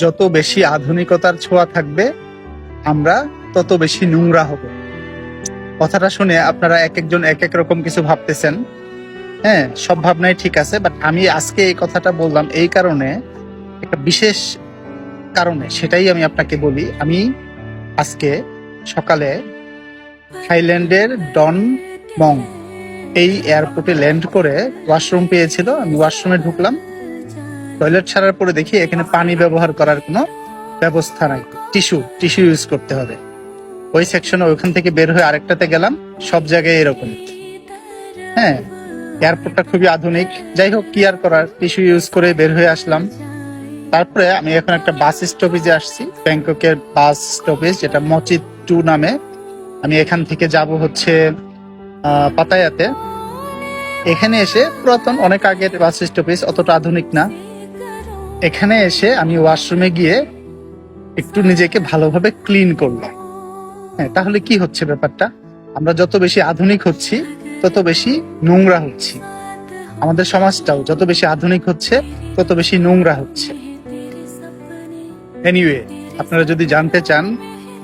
যত বেশি আধুনিকতার ছোঁয়া থাকবে আমরা তত বেশি নোংরা হব। কথাটা শুনে আপনারা এক একজন এক এক রকম কিছু ভাবতেছেন। হ্যাঁ, সব ভাবনাই ঠিক আছে, বাট আমি আজকে এই কথাটা বললাম এই কারণে, একটা বিশেষ কারণে, সেটাই আমি আপনাকে বলি। আমি আজকে সকালে থাইল্যান্ডের ডন মং এই এয়ারপোর্টে ল্যান্ড করে ওয়াশরুম পেয়েছিল। আমি ওয়াশরুমে ঢুকলাম, টয়লেট ছাড়ার পরে দেখি এখানে পানি ব্যবহার করার কোনো ব্যবস্থা নাই, টিস্যু ইউজ করতে হবে। ওই সেকশনে ওইখান থেকে বের হয়ে আরেকটাতে গেলাম, সব জায়গায় এরকম। হ্যাঁ, এয়ারপোর্টটা খুবই আধুনিক। যাই হোক, কি আর করার, টিস্যু ইউজ করে বের হয়ে আসলাম। তারপরে আমি এখন একটা বাস স্টপেজে আসছি, ব্যাংককের বাস স্টপেজ, যেটা মচিত 2 নামে। আমি এখান থেকে যাব হচ্ছে পাতায়াতে। এখানে এসে পুরাতন, অনেক আগের বাস স্টপেজ, অতটা আধুনিক না। এখানে এসে আমি ওয়াশরুমে গিয়ে একটু নিজেকে ভালোভাবে ক্লিন করলাম। হ্যাঁ, তাহলে কি হচ্ছে ব্যাপারটা, আমরা যত বেশি আধুনিক হচ্ছি তত বেশি নোংরা হচ্ছি। আমাদের সমাজটাও যত বেশি আধুনিক হচ্ছে তত বেশি নোংরা হচ্ছে। এনিওয়ে, আপনারা যদি জানতে চান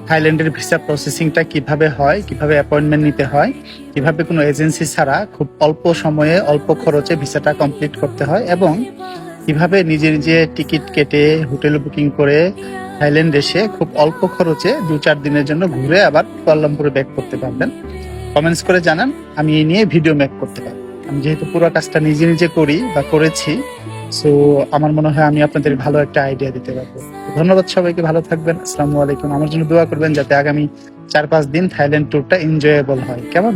থাইল্যান্ডের ভিসা প্রসেসিংটা কিভাবে হয়, কিভাবে অ্যাপয়েন্টমেন্ট নিতে হয়, কিভাবে কোনো এজেন্সি ছাড়া খুব অল্প সময়ে অল্প খরচে ভিসাটা কমপ্লিট করতে হয়, এবং কিভাবে নিজে নিজে টিকিট কেটে হোটেল বুকিং করে থাইল্যান্ড এসে খুব অল্প খরচে 2-4 দিনের জন্য ঘুরে আবার কুয়ালালামপুরে ব্যাক করতে পারবেন, কমেন্টস করে জানান। আমি এই নিয়ে ভিডিও মেক করতে পারি। আমি যেহেতু পুরো কাজটা নিজে নিজে করি বা করেছি, সো আমার মনে হয় আমি আপনাদের ভালো একটা আইডিয়া দিতে পারবো। ধন্যবাদ সবাইকে, ভালো থাকবেন। আসসালামু আলাইকুম। আমার জন্য দোয়া করবেন যাতে আগামী 4-5 দিন থাইল্যান্ড ট্যুরটা এনজয়েবল হয়। কেমন?